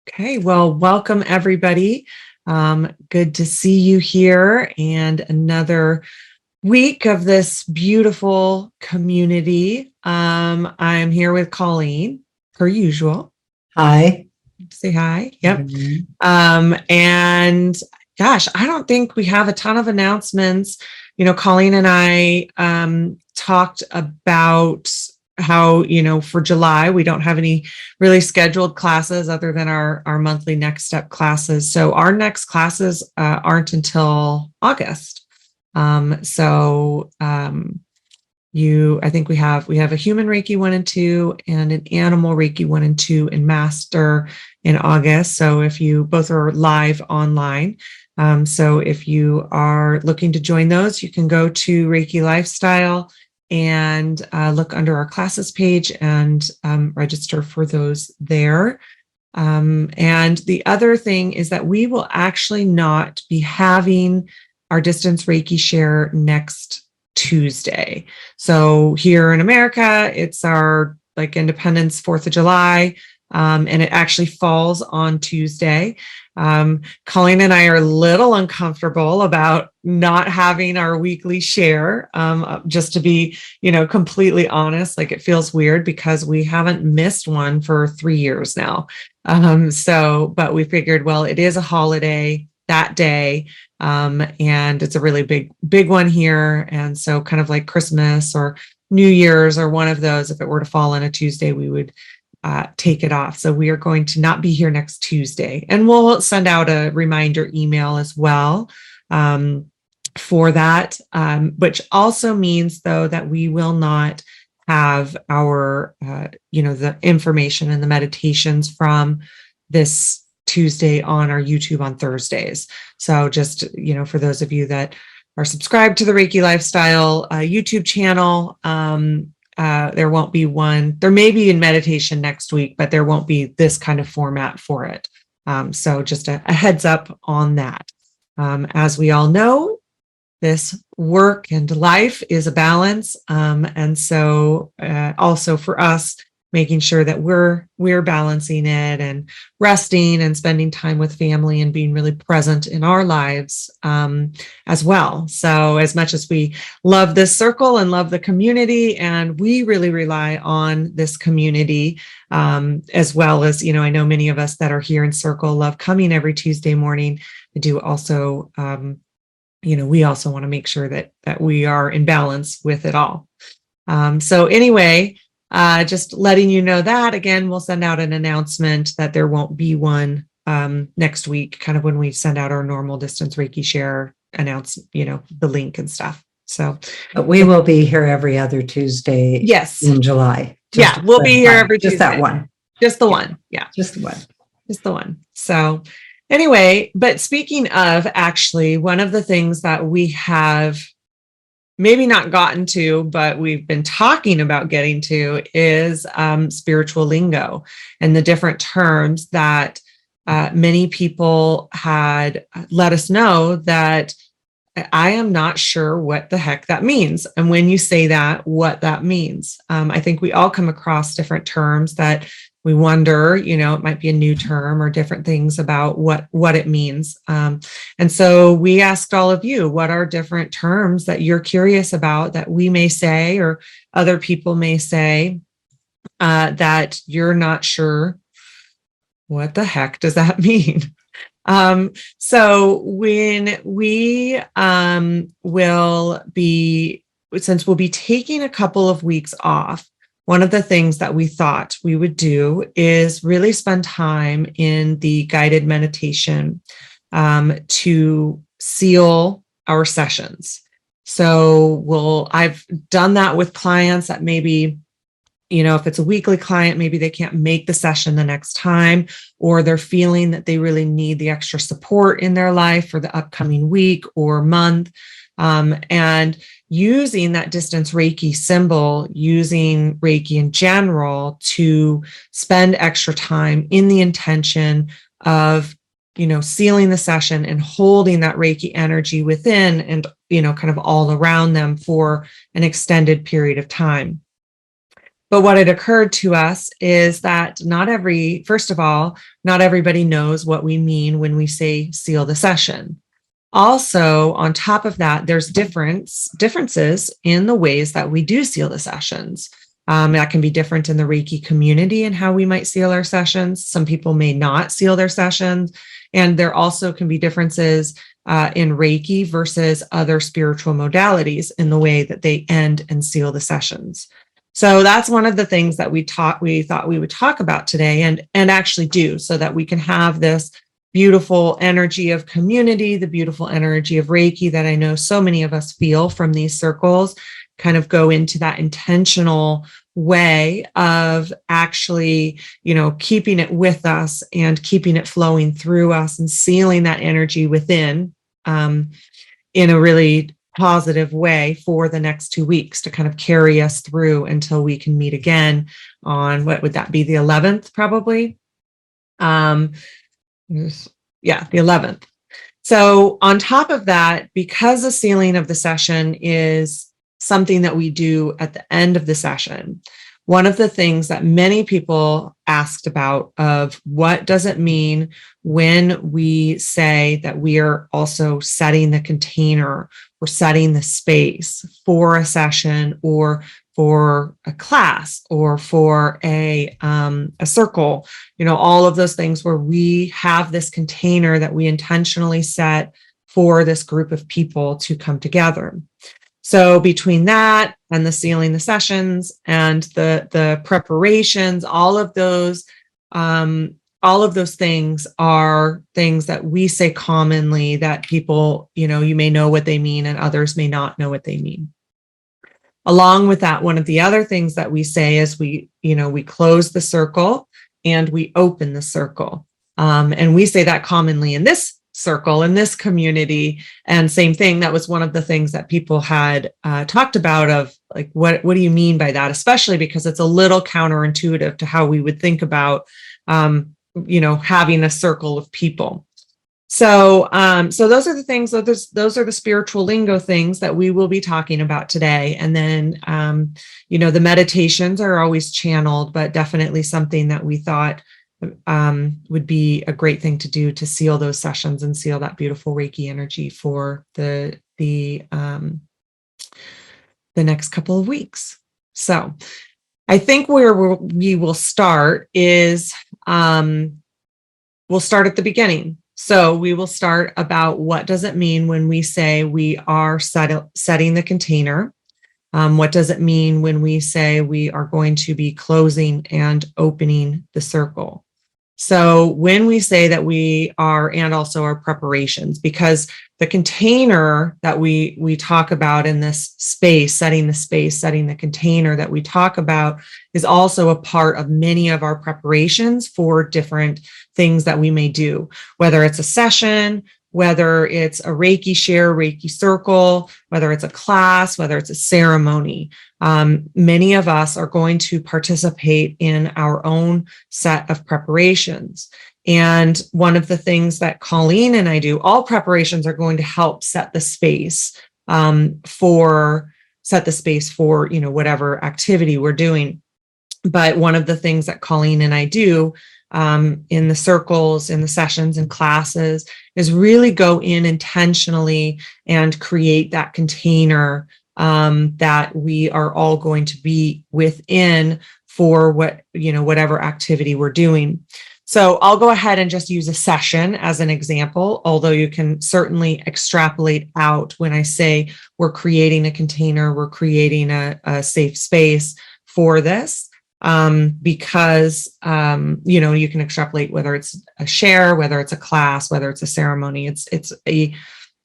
Okay, well, welcome everybody. Good to see you here and another week of this beautiful community. I'm here with Colleen, per usual. Hi. Say hi. Yep. And gosh, I don't think we have a ton of announcements. Colleen and I talked about how, for July, we don't have any really scheduled classes other than our monthly next step classes. So our next classes aren't until August. I think we have a human Reiki 1 and 2 and an animal Reiki 1 and 2 in Master in August. So if you both are live online, so if you are looking to join those, you can go to Reiki Lifestyle and look under our classes page and register for those there. And the other thing is that we will actually not be having our distance Reiki share next Tuesday. So here in America, it's our Independence 4th of July, and it actually falls on Tuesday. Colleen and I are a little uncomfortable about not having our weekly share, just to be, completely honest. It feels weird because we haven't missed one for 3 years now. But we figured, well, it is a holiday that day. And it's a really big one here. And so kind of like Christmas or New Year's or one of those, if it were to fall on a Tuesday, we would take it off. So we are going to not be here next Tuesday, and we'll send out a reminder email as well for that, which also means though that we will not have our, the information and the meditations from this Tuesday on our YouTube on Thursdays. So just, for those of you that are subscribed to the Reiki Lifestyle YouTube channel, there won't be one. There may be in meditation next week, but there won't be this kind of format for it. So just a heads up on that. As we all know, this work and life is a balance. And so also for us, making sure that we're balancing it and resting and spending time with family and being really present in our lives as well. So as much as we love this circle and love the community, and we really rely on this community, as well as, I know many of us that are here in Circle love coming every Tuesday morning. I do also, we also want to make sure that we are in balance with it all. So anyway, just letting you know that, again, we'll send out an announcement that there won't be one next week, kind of when we send out our normal distance Reiki share, announce, the link and stuff. So but we will be here every other Tuesday. Yes. In July. We'll be here every Tuesday. Just that one. Just the one. Yeah. Just the one. Just the one. So anyway, but speaking of, actually, one of the things that we have maybe not gotten to, but we've been talking about getting to is spiritual lingo and the different terms that many people had let us know that I am not sure what the heck that means. And when you say that, what that means. I think we all come across different terms that we wonder, it might be a new term or different things about what it means. And so we asked all of you, what are different terms that you're curious about that we may say, or other people may say, that you're not sure what the heck does that mean? So when we since we'll be taking a couple of weeks off, one of the things that we thought we would do is really spend time in the guided meditation to seal our sessions. So I've done that with clients that maybe, if it's a weekly client, maybe they can't make the session the next time, or they're feeling that they really need the extra support in their life for the upcoming week or month. And using that distance Reiki symbol, using Reiki in general to spend extra time in the intention of, sealing the session and holding that Reiki energy within and, kind of all around them for an extended period of time. But what had occurred to us is that first of all, not everybody knows what we mean when we say seal the session. Also, on top of that, there's differences in the ways that we do seal the sessions. That can be different in the Reiki community and how we might seal our sessions. Some people may not seal their sessions. And there also can be differences in Reiki versus other spiritual modalities in the way that they end and seal the sessions. So that's one of the things that we thought we would talk about today and actually do, so that we can have this beautiful energy of community, the beautiful energy of Reiki that I know so many of us feel from these circles, kind of go into that intentional way of actually, keeping it with us and keeping it flowing through us and sealing that energy within in a really positive way for the next 2 weeks to kind of carry us through until we can meet again on, what would that be, the 11th probably? The 11th. So on top of that, because the sealing of the session is something that we do at the end of the session, one of the things that many people asked about of what does it mean when we say that we are also setting the container or setting the space for a session or for a class or for a circle, all of those things where we have this container that we intentionally set for this group of people to come together. So between that and the sealing the sessions and the preparations, all of those things are things that we say commonly that people, you may know what they mean and others may not know what they mean. Along with that, one of the other things that we say is we close the circle and we open the circle. And we say that commonly in this circle, in this community. And same thing, that was one of the things that people had talked about of like, what do you mean by that? Especially because it's a little counterintuitive to how we would think about, having a circle of people. So those are the things, those are the spiritual lingo things that we will be talking about today. And then, the meditations are always channeled, but definitely something that we thought would be a great thing to do to seal those sessions and seal that beautiful Reiki energy for the next couple of weeks. So I think where we will start is we'll start at the beginning. So we will start about what does it mean when we say we are setting the container? What does it mean when we say we are going to be closing and opening the circle? So when we say that we are, and also our preparations, because the container that we talk about in this space, setting the container that we talk about is also a part of many of our preparations for different things that we may do, whether it's a session, whether it's a Reiki share, Reiki circle, whether it's a class, whether it's a ceremony. Many of us are going to participate in our own set of preparations. And one of the things that Colleen and I do, all preparations are going to help set the space for whatever activity we're doing. But one of the things that Colleen and I do in the circles, in the sessions and classes is really go in intentionally and create that container that we are all going to be within for whatever activity we're doing. So I'll go ahead and just use a session as an example, although you can certainly extrapolate out when I say we're creating a container, we're creating a safe space for this. Because you can extrapolate whether it's a share, whether it's a class, whether it's a ceremony. It's a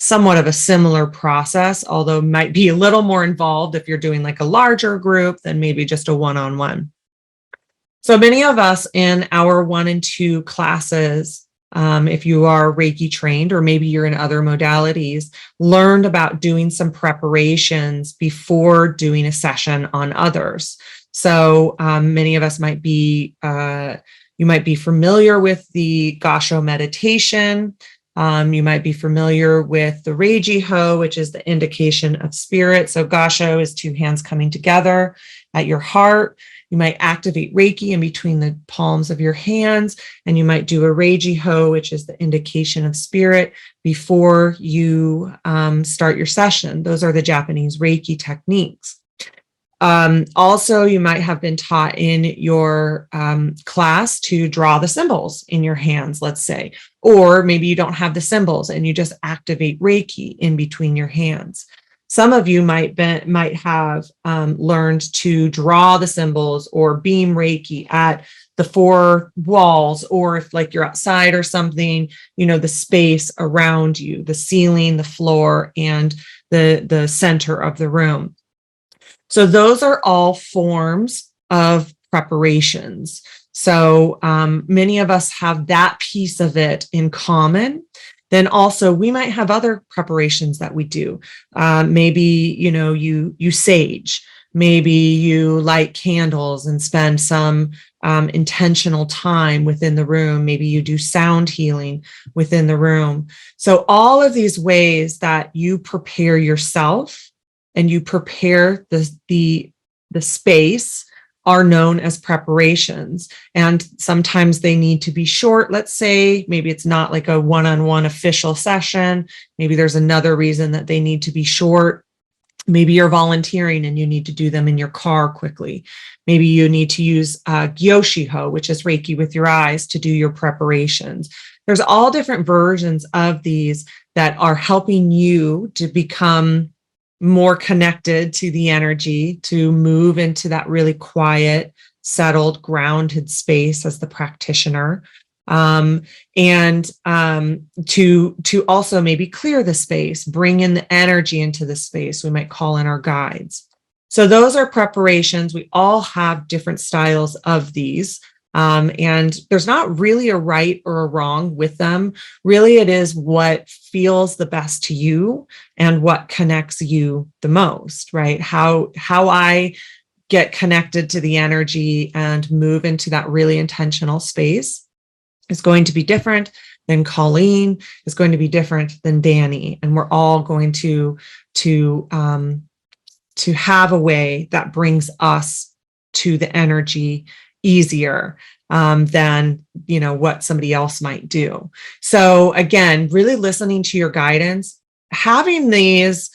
somewhat of a similar process, although might be a little more involved if you're doing like a larger group than maybe just a one-on-one. So many of us in our 1 and 2 classes, if you are Reiki trained, or maybe you're in other modalities, learned about doing some preparations before doing a session on others. So many of us might be, you might be familiar with the Gassho meditation. You might be familiar with the Reiki Ho, which is the indication of spirit. So Gassho is 2 hands coming together at your heart. You might activate Reiki in between the palms of your hands, and you might do a Reiki Ho, which is the indication of spirit, before you start your session. Those are the Japanese Reiki techniques. Also, you might have been taught in your class to draw the symbols in your hands, let's say, or maybe you don't have the symbols and you just activate Reiki in between your hands. Some of you might have learned to draw the symbols or beam Reiki at the four walls, or if like you're outside or something, the space around you, the ceiling, the floor, and the center of the room. So those are all forms of preparations. So many of us have that piece of it in common. Then also we might have other preparations that we do. Maybe, you sage, maybe you light candles and spend some intentional time within the room. Maybe you do sound healing within the room. So all of these ways that you prepare yourself and you prepare the space are known as preparations. And sometimes they need to be short. Let's say maybe it's not like a one-on-one official session. Maybe there's another reason that they need to be short. Maybe you're volunteering and you need to do them in your car quickly. Maybe you need to use Gyoshiho, which is Reiki with your eyes, to do your preparations. There's all different versions of these that are helping you to become more connected to the energy, to move into that really quiet, settled, grounded space as the practitioner, and to also maybe clear the space, bring in the energy into the space. We might call in our guides. So those are preparations. We all have different styles of these. And there's not really a right or a wrong with them. Really, it is what feels the best to you and what connects you the most, right? How I get connected to the energy and move into that really intentional space is going to be different than Colleen, is going to be different than Danny. And we're all going to have a way that brings us to the energy easier than what somebody else might do. So again, really listening to your guidance, having these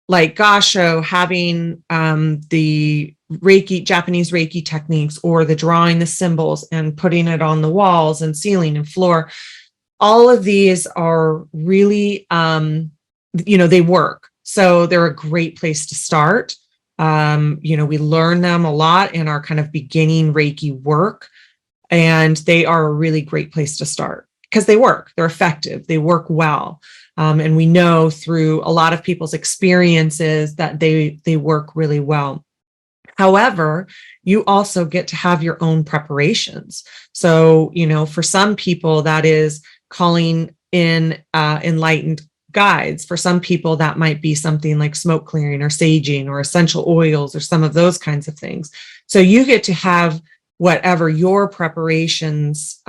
like Gasho, having the Reiki, Japanese Reiki techniques, or the drawing the symbols and putting it on the walls and ceiling and floor. All of these are really, they work. So they're a great place to start. We learn them a lot in our kind of beginning Reiki work, and they are a really great place to start because they work, they're effective, they work well. And we know through a lot of people's experiences that they work really well. However, you also get to have your own preparations. So, for some people that is calling in enlightened guides. For some people, that might be something like smoke clearing or saging or essential oils or some of those kinds of things. So you get to have whatever your preparations,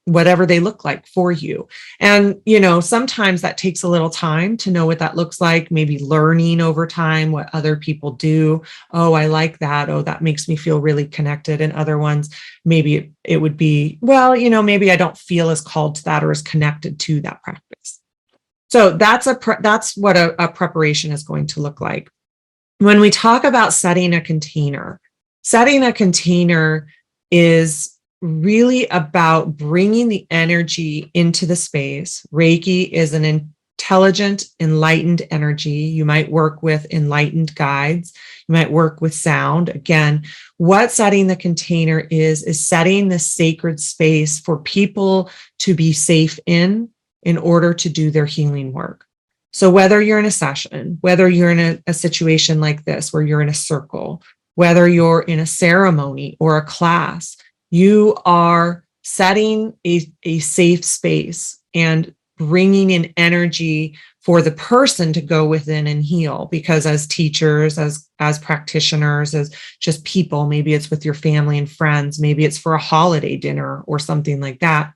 whatever they look like for you. And, sometimes that takes a little time to know what that looks like, maybe learning over time what other people do. Oh, I like that. Oh, that makes me feel really connected. And other ones, maybe it would be, well, maybe I don't feel as called to that or as connected to that practice. So that's what a preparation is going to look like. When we talk about setting a container is really about bringing the energy into the space. Reiki is an intelligent, enlightened energy. You might work with enlightened guides. You might work with sound. Again, what setting the container is setting the sacred space for people to be safe in order to do their healing work. So whether you're in a session, whether you're in a situation like this, where you're in a circle, whether you're in a ceremony or a class, you are setting a safe space and bringing in energy for the person to go within and heal. Because as teachers, as practitioners, as just people, maybe it's with your family and friends, maybe it's for a holiday dinner or something like that.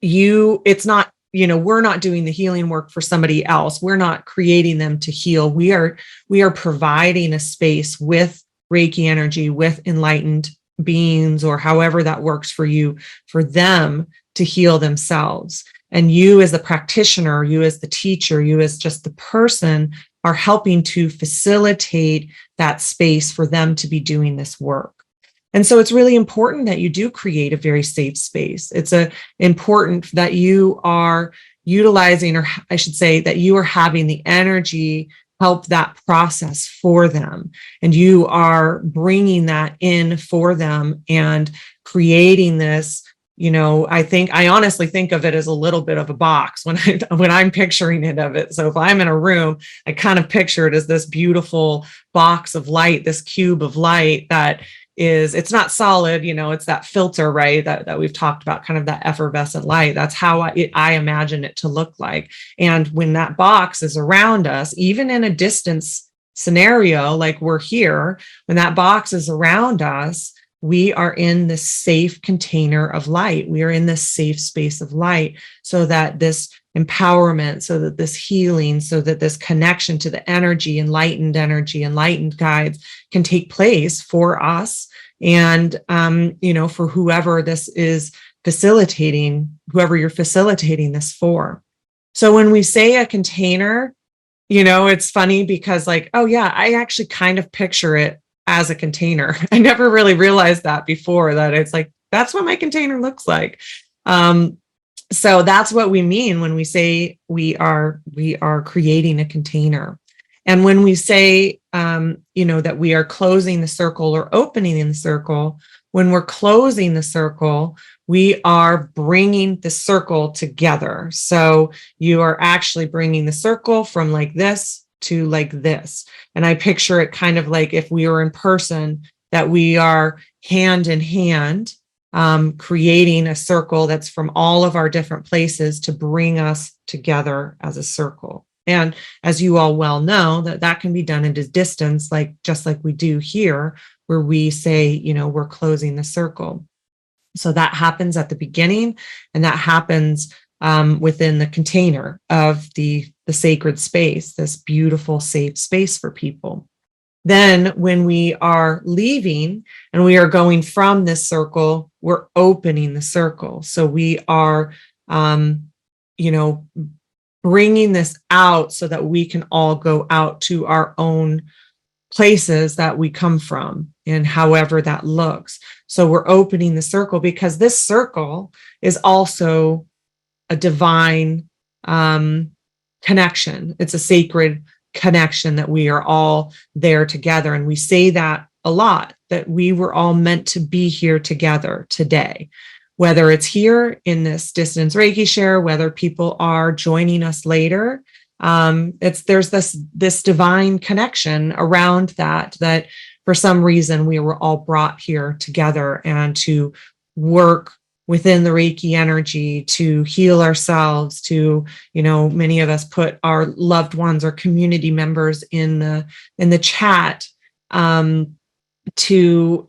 It's not, we're not doing the healing work for somebody else. We're not creating them to heal. We are providing a space with Reiki energy with enlightened beings, or however that works for you, for them to heal themselves. And you as the practitioner, you as the teacher, you as just the person are helping to facilitate that space for them to be doing this work. And so it's really important that you do create a very safe space. It's important that you are utilizing, or I should say that you are having the energy help that process for them. And you are bringing that in for them and creating this. I honestly think of it as a little bit of a box when I'm picturing it of it. So if I'm in a room, I kind of picture it as this beautiful box of light, this cube of light that it's not solid, it's that filter, right? That we've talked about, kind of that effervescent light. That's how I imagine it to look like. And when that box is around us, even in a distance scenario, like we're here, when that box is around us, we are in this safe container of light. We are in this safe space of light, so that this empowerment, so that this healing, so that this connection to the enlightened guides can take place for us. And, for whoever this is facilitating, whoever you're facilitating this for. So when we say a container, it's funny because I actually kind of picture it as a container. I never really realized that before, that it's like, that's what my container looks like. So that's what we mean when we say we are creating a container. And when we say, that we are closing the circle or opening in the circle, when we're closing the circle, we are bringing the circle together. So you are actually bringing the circle from like this to like this. And I picture it kind of like if we were in person, that we are hand in hand, creating a circle that's from all of our different places to bring us together as a circle. And as you all well know, that can be done at a distance, just like we do here, where we say, we're closing the circle. So that happens at the beginning, and that happens within the container of the sacred space, this beautiful, safe space for people. Then when we are leaving and we are going from this circle, we're opening the circle. So we are, bringing this out so that we can all go out to our own places that we come from, and however that looks. So we're opening the circle because this circle is also a divine connection. It's a sacred connection that we are all there together. And we say that a lot, that we were all meant to be here together today, whether it's here in this distance Reiki share, whether people are joining us later. There's this divine connection around that for some reason we were all brought here together, and to work within the Reiki energy to heal ourselves, to, many of us put our loved ones or community members in the chat, to,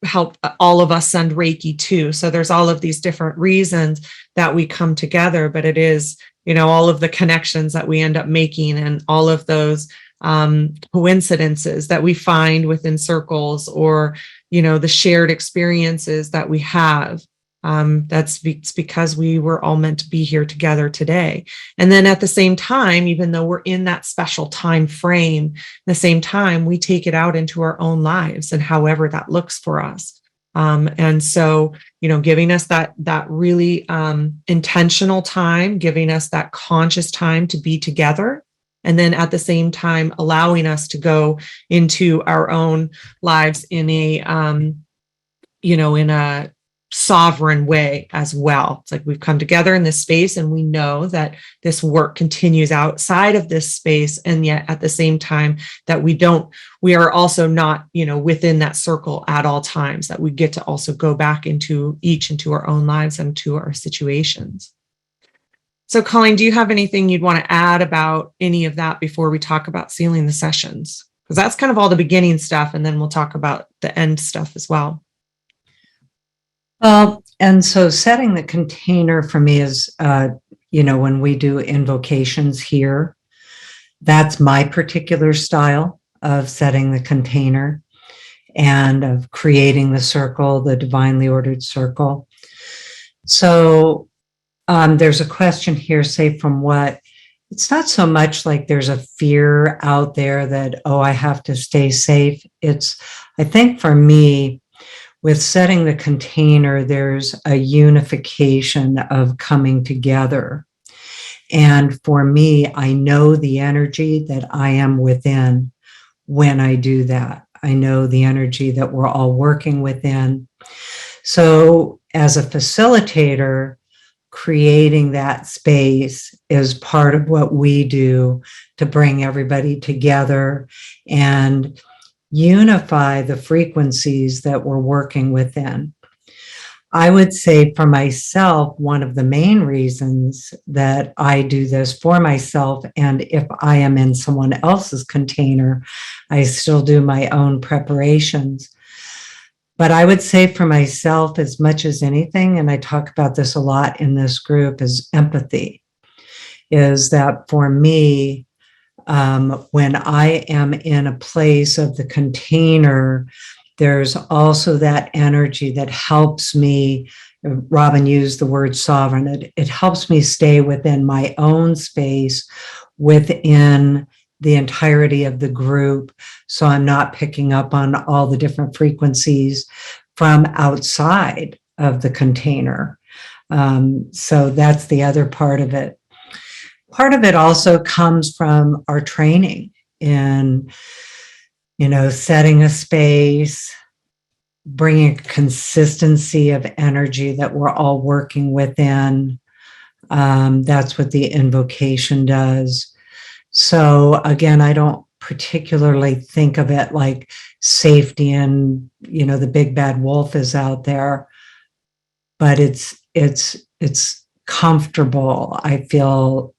help all of us send Reiki too. So there's all of these different reasons that we come together, but it is, all of the connections that we end up making, and all of those coincidences that we find within circles, or, the shared experiences that we have. It's because we were all meant to be here together today. And then at the same time, even though we're in that special time frame, at the same time, we take it out into our own lives and however that looks for us. And so, giving us that really intentional time, giving us that conscious time to be together. And then at the same time, allowing us to go into our own lives in a sovereign way as well. It's like we've come together in this space, and we know that this work continues outside of this space. And yet at the same time that we are also not, within that circle at all times, that we get to also go back into our own lives and to our situations. So Colleen, do you have anything you'd want to add about any of that before we talk about sealing the sessions? Because that's kind of all the beginning stuff, and then we'll talk about the end stuff as well. Well, and so setting the container for me is, when we do invocations here, that's my particular style of setting the container. and of creating the circle, the divinely ordered circle. So there's a question here, say from what? It's not so much like there's a fear out there that, oh, I have to stay safe. I think for me, with setting the container, there's a unification of coming together. And for me, I know the energy that I am within when I do that. I know the energy that we're all working within. So as a facilitator, creating that space is part of what we do to bring everybody together and unify the frequencies that we're working within. I would say for myself, one of the main reasons that I do this for myself, and if I am in someone else's container, I still do my own preparations. But I would say for myself, as much as anything, and I talk about this a lot in this group, is empathy. Is that for me, when I am in a place of the container, there's also that energy that helps me. Robyn used the word sovereign. It helps me stay within my own space, within the entirety of the group. So I'm not picking up on all the different frequencies from outside of the container. So that's the other part of it. Part of it also comes from our training in, setting a space, bringing a consistency of energy that we're all working within. That's what the invocation does. So again, I don't particularly think of it like safety and, the big bad wolf is out there, but it's comfortable. I feel,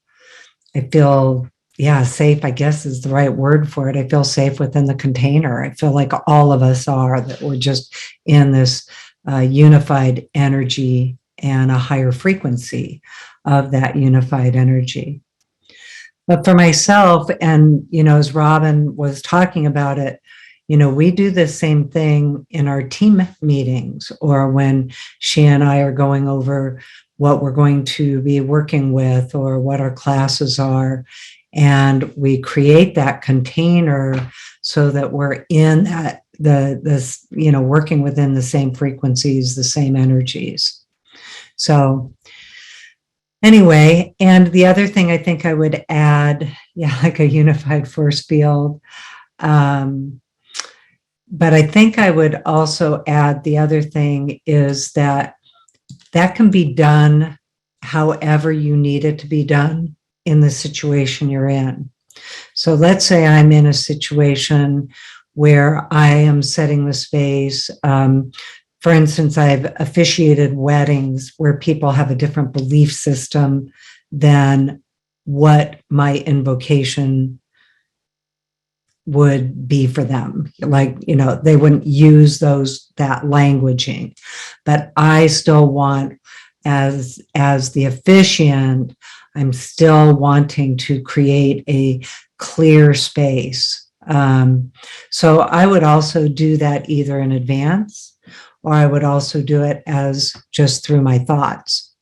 safe, I guess is the right word for it. I feel safe within the container. I feel like all of us are, that we're just in this unified energy and a higher frequency of that unified energy. But for myself, and, as Robyn was talking about it, we do the same thing in our team meetings or when she and I are going over what we're going to be working with or what our classes are. And we create that container so that we're in that, working within the same frequencies, the same energies. So anyway, and the other thing I think I would add, like a unified force field. But I think I would also add the other thing is that can be done however you need it to be done in the situation you're in. So let's say I'm in a situation where I am setting the space. For instance, I've officiated weddings where people have a different belief system than what my invocation would be for them. Like, they wouldn't use that languaging, but I still want, as the officiant, I'm still wanting to create a clear space. So I would also do that either in advance, or I would also do it as just through my thoughts.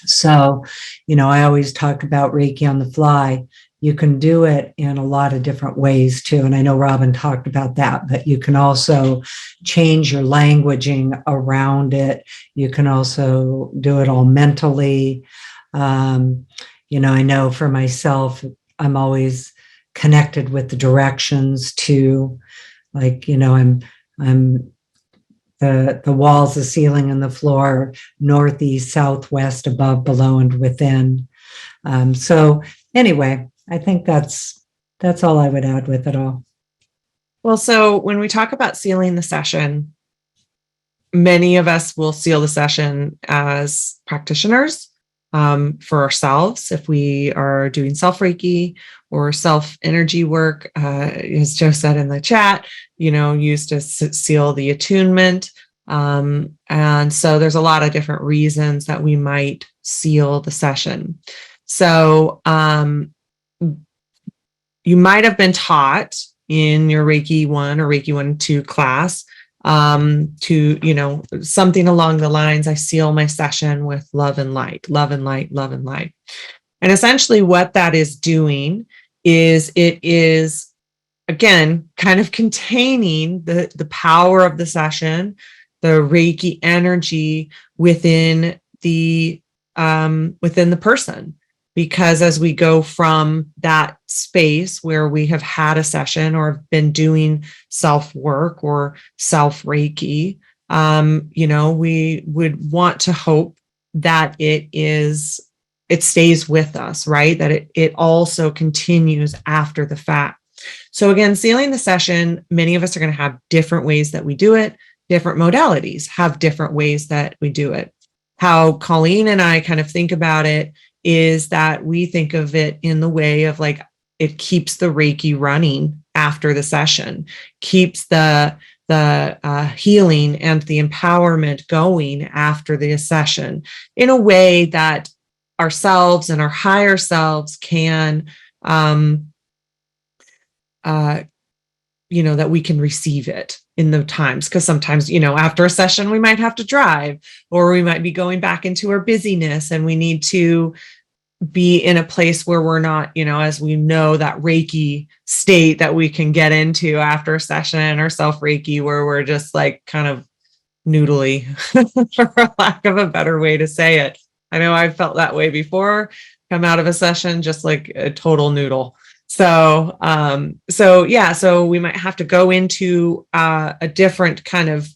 So, I always talk about Reiki on the fly. You can do it in a lot of different ways too. And I know Robyn talked about that, but you can also change your languaging around it. You can also do it all mentally. I know for myself, I'm always connected with the directions too. Like, I'm the walls, the ceiling, and the floor, northeast, southwest, above, below, and within. So anyway, I think that's all I would add with it all. Well, so when we talk about sealing the session, many of us will seal the session as practitioners for ourselves. If we are doing self-Reiki or self-energy work, as Joe said in the chat, used to seal the attunement. And so there's a lot of different reasons that we might seal the session. So you might have been taught, in your Reiki 1 or Reiki 1 and 2 class, to, something along the lines, I seal my session with love and light, love and light, love and light. And essentially what that is doing is it is, again, kind of containing the power of the session, the Reiki energy within the person. Because as we go from that space where we have had a session or have been doing self work or self Reiki, we would want to hope that it stays with us, right? That it also continues after the fact. So again, sealing the session, many of us are going to have different ways that we do it. Different modalities have different ways that we do it. How Colleen and I kind of think about it is that we think of it in the way of like, it keeps the Reiki running after the session, keeps the healing and the empowerment going after the session in a way that ourselves and our higher selves can, that we can receive it in the times. Because sometimes, after a session, we might have to drive, or we might be going back into our busyness, and we need to be in a place where we're not, as we know, that Reiki state that we can get into after a session or self Reiki, where we're just like kind of noodly, for lack of a better way to say it. I know I've felt that way before, come out of a session just like a total noodle. So we might have to go into a different kind of,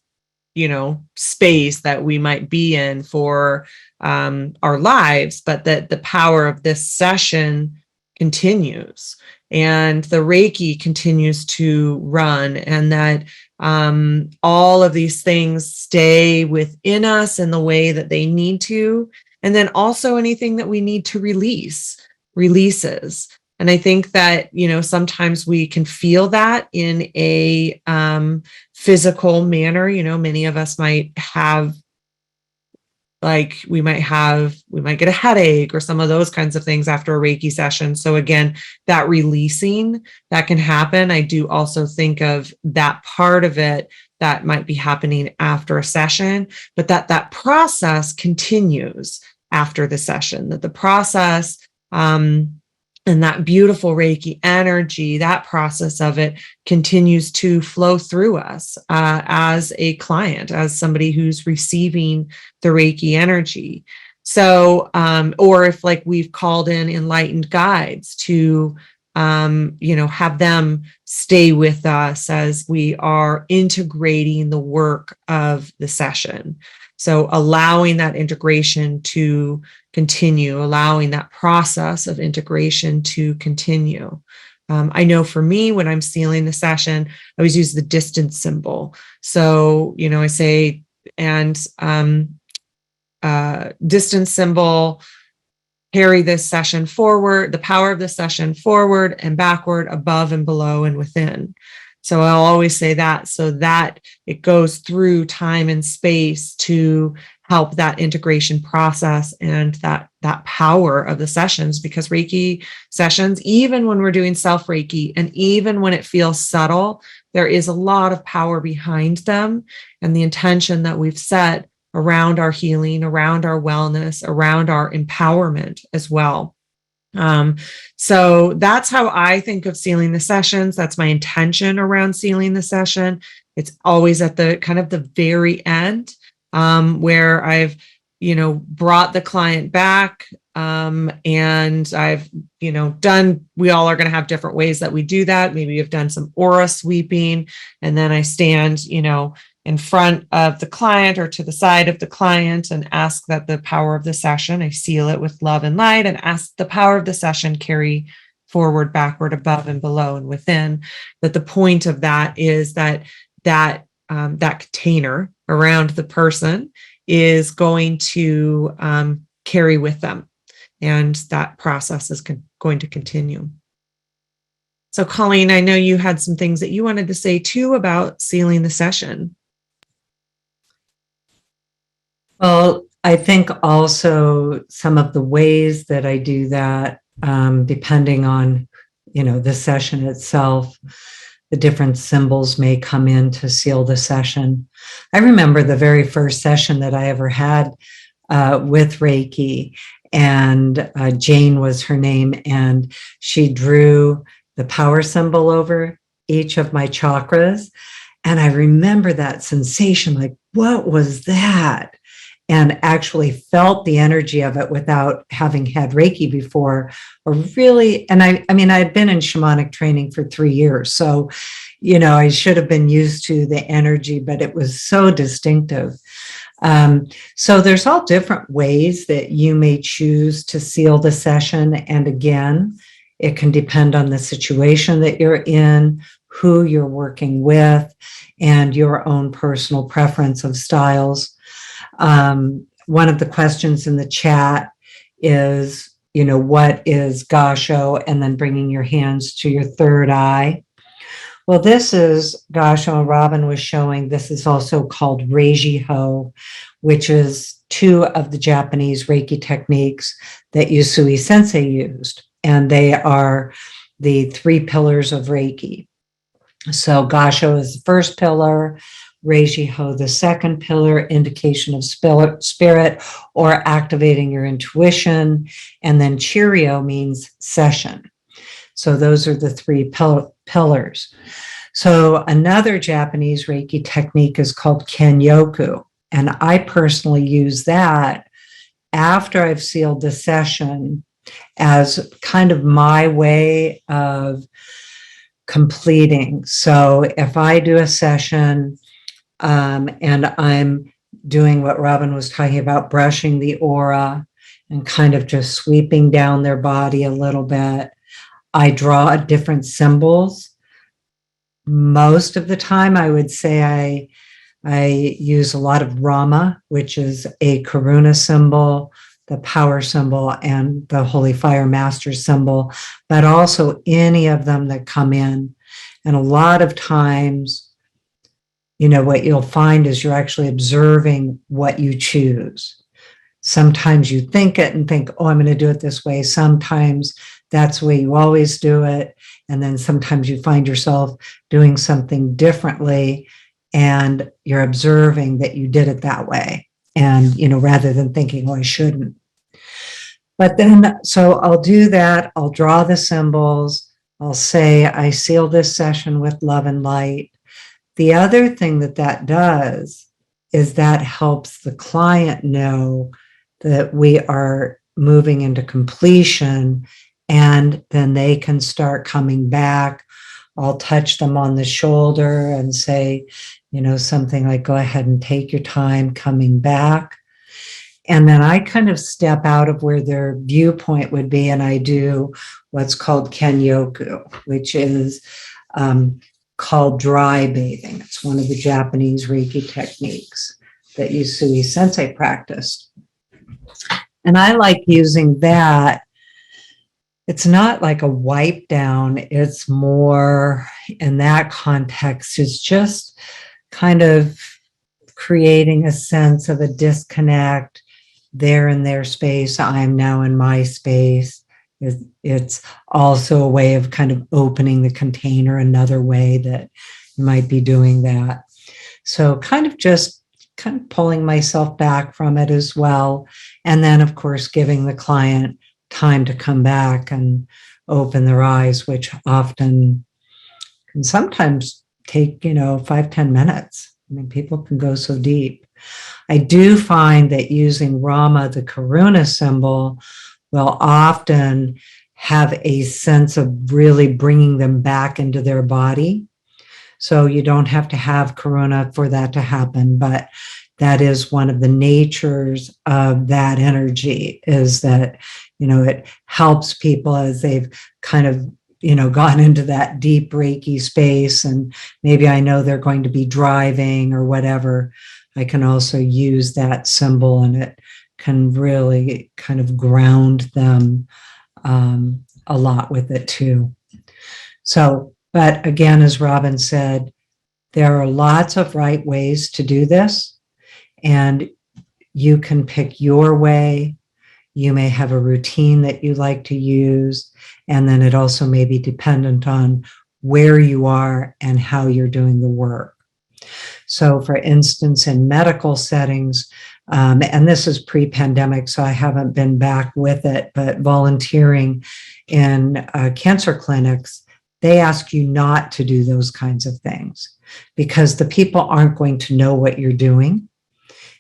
space that we might be in for our lives, but that the power of this session continues and the Reiki continues to run, and that all of these things stay within us in the way that they need to. And then also anything that we need to releases. And I think that, sometimes we can feel that in a physical manner. Many of us might have, we might get a headache or some of those kinds of things after a Reiki session. So again, that releasing that can happen. I do also think of that part of it that might be happening after a session, but that process continues after the session, that the process, and that beautiful Reiki energy, that process of it continues to flow through us as a client, as somebody who's receiving the Reiki energy. So, or if we've called in enlightened guides to, have them stay with us as we are integrating the work of the session. So allowing that integration to continue, allowing that process of integration to continue. I know for me, when I'm sealing the session, I always use the distance symbol. So, I say, and distance symbol, carry this session forward, the power of the session forward and backward, above and below and within. So I'll always say that, so that it goes through time and space to help that integration process and that power of the sessions. Because Reiki sessions, even when we're doing self Reiki and even when it feels subtle, there is a lot of power behind them, and the intention that we've set around our healing, around our wellness, around our empowerment as well. So that's how I think of sealing the sessions. That's my intention around sealing the session. It's always at the kind of the very end, where I've, brought the client back, and I've, done, we all are going to have different ways that we do that. Maybe you've done some aura sweeping, and then I stand, in front of the client or to the side of the client and ask that the power of the session, I seal it with love and light, and ask the power of the session carry forward, backward, above and below and within. That the point of that is that container around the person is going to carry with them, and that process is going to continue. So Colleen, I know you had some things that you wanted to say too about sealing the session. Well, I think also some of the ways that I do that, depending on, the session itself, the different symbols may come in to seal the session. I remember the very first session that I ever had with Reiki, and Jane was her name, and she drew the power symbol over each of my chakras. And I remember that sensation, like, what was that? And actually felt the energy of it without having had Reiki before, or really, and I mean, I had been in shamanic training for 3 years. So, I should have been used to the energy, but it was so distinctive. So there's all different ways that you may choose to seal the session. And again, it can depend on the situation that you're in, who you're working with, and your own personal preference of styles. One of the questions in the chat is, what is Gasho? And then bringing your hands to your third eye. Well, this is Gasho, and Robyn was showing, this is also called Reiki, which is 2 of the Japanese Reiki techniques that Usui Sensei used. And they are the 3 pillars of Reiki. So Gasho is the first pillar, Reiki, the second pillar, indication of spirit or activating your intuition. And then Chirio means session. So those are the 3 pillars. So another Japanese Reiki technique is called Kenyoku. And I personally use that after I've sealed the session as kind of my way of completing. So if I do a session and I'm doing what Robyn was talking about, brushing the aura and kind of just sweeping down their body a little bit, I draw different symbols. Most of the time, I would say I use a lot of Rama, which is a Karuna symbol, the power symbol, and the Holy Fire Master symbol, but also any of them that come in. And a lot of times, what you'll find is you're actually observing what you choose. Sometimes you think it and think, oh, I'm going to do it this way. Sometimes that's the way you always do it. And then sometimes you find yourself doing something differently and you're observing that you did it that way. And, rather than thinking, oh, I shouldn't. But then, so I'll do that. I'll draw the symbols. I'll say, I seal this session with love and light. The other thing that does is that helps the client know that we are moving into completion, and then they can start coming back. I'll touch them on the shoulder and say, something like, go ahead and take your time coming back. And then I kind of step out of where their viewpoint would be, and I do what's called Kenyoku, which is called dry bathing. It's one of the Japanese Reiki techniques that Usui Sensei practiced. And I like using that. It's not like a wipe down. It's more, in that context, it's just kind of creating a sense of a disconnect. They're in their space. I'm now in my space. It's also a way of kind of opening the container, another way that you might be doing that. So kind of pulling myself back from it as well. And then, of course, giving the client time to come back and open their eyes, which often can sometimes take, 5-10 minutes. I mean, people can go so deep. I do find that using Rama, the Karuna symbol, will often have a sense of really bringing them back into their body. So you don't have to have Karuna for that to happen, but that is one of the natures of that energy, is that, it helps people as they've kind of, gone into that deep Reiki space, and maybe I know they're going to be driving or whatever. I can also use that symbol, and it can really kind of ground them a lot with it too. So, but again, as Robyn said, there are lots of right ways to do this, and you can pick your way. You may have a routine that you like to use, and then it also may be dependent on where you are and how you're doing the work. So, for instance, in medical settings, and this is pre-pandemic, so I haven't been back with it, but volunteering in cancer clinics, they ask you not to do those kinds of things because the people aren't going to know what you're doing.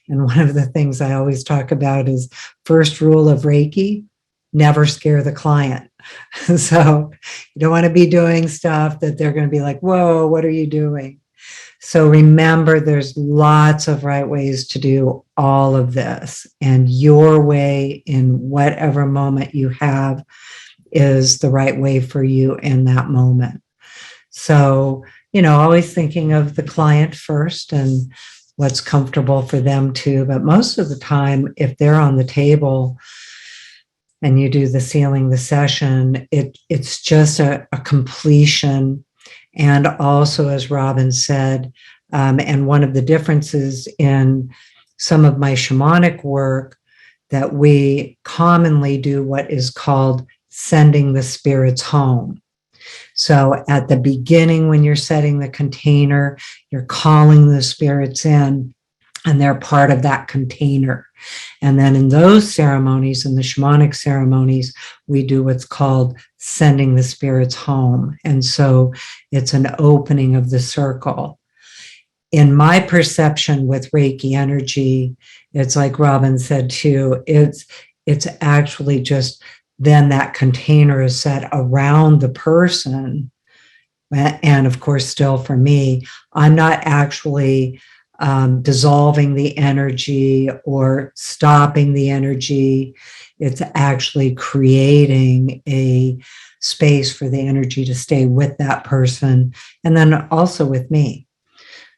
And one of the things I always talk about is first rule of Reiki, never scare the client. So you don't want to be doing stuff that they're going to be like, whoa, what are you doing? So remember, there's lots of right ways to do all of this. And your way in whatever moment you have is the right way for you in that moment. So, always thinking of the client first and what's comfortable for them too. But most of the time, if they're on the table and you do the sealing the session, it's just a completion. And also, as Robyn said, and one of the differences in some of my shamanic work, that we commonly do what is called sending the spirits home. So at the beginning, when you're setting the container, you're calling the spirits in, and they're part of that container. And then in those ceremonies, in the shamanic ceremonies, we do what's called sending the spirits home. And so it's an opening of the circle. In my perception with Reiki energy, it's like Robyn said too, it's actually just then that container is set around the person. And of course, still for me, I'm not actually dissolving the energy or stopping the energy. It's actually creating a space for the energy to stay with that person and then also with me.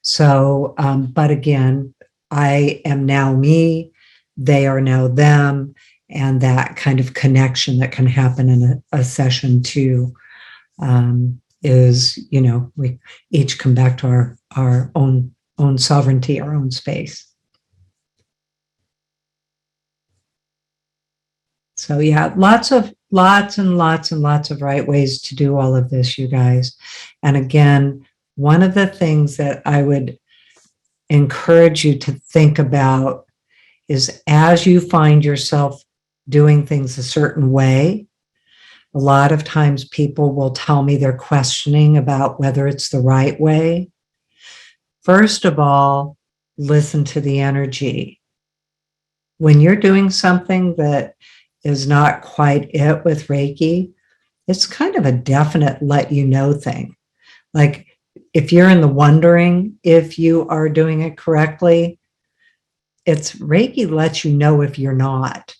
So, but again, I am now me, they are now them, and that kind of connection that can happen in a session too is, we each come back to our own sovereignty, our own space. So yeah, lots and lots of right ways to do all of this, you guys. And again, one of the things that I would encourage you to think about is as you find yourself doing things a certain way, a lot of times people will tell me they're questioning about whether it's the right way. First of all, listen to the energy. When you're doing something that is not quite it with Reiki, it's kind of a definite let you know thing. Like if you're in the wondering if you are doing it correctly, it's Reiki lets you know if you're not.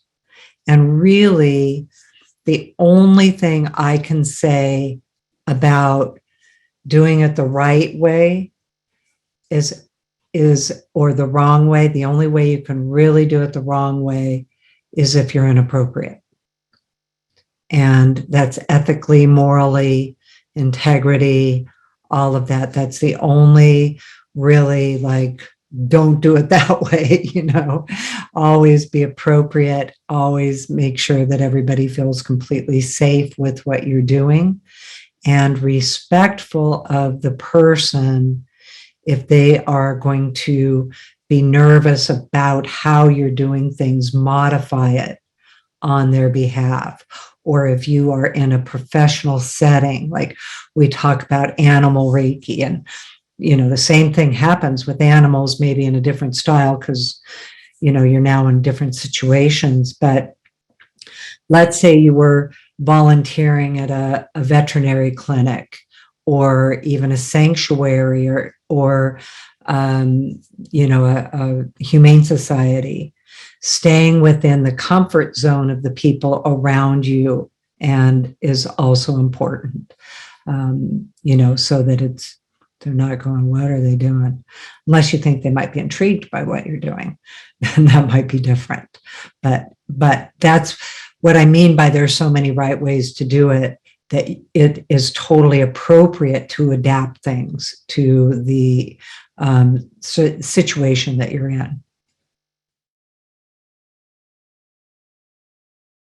And really, the only thing I can say about doing it the right way is or the wrong way. The only way you can really do it the wrong way is if you're inappropriate. And that's ethically, morally, integrity, all of that. That's the only really don't do it that way, always be appropriate, always make sure that everybody feels completely safe with what you're doing and respectful of the person if they are going to be nervous about how you're doing things, modify it on their behalf. Or if you are in a professional setting, like we talk about animal Reiki, and the same thing happens with animals, maybe in a different style because you're now in different situations. But let's say you were volunteering at a veterinary clinic or even a sanctuary or a humane society, staying within the comfort zone of the people around you and is also important, so that they're not going, what are they doing? Unless you think they might be intrigued by what you're doing, then that might be different. But that's what I mean by there's so many right ways to do it, that it is totally appropriate to adapt things to the situation that you're in.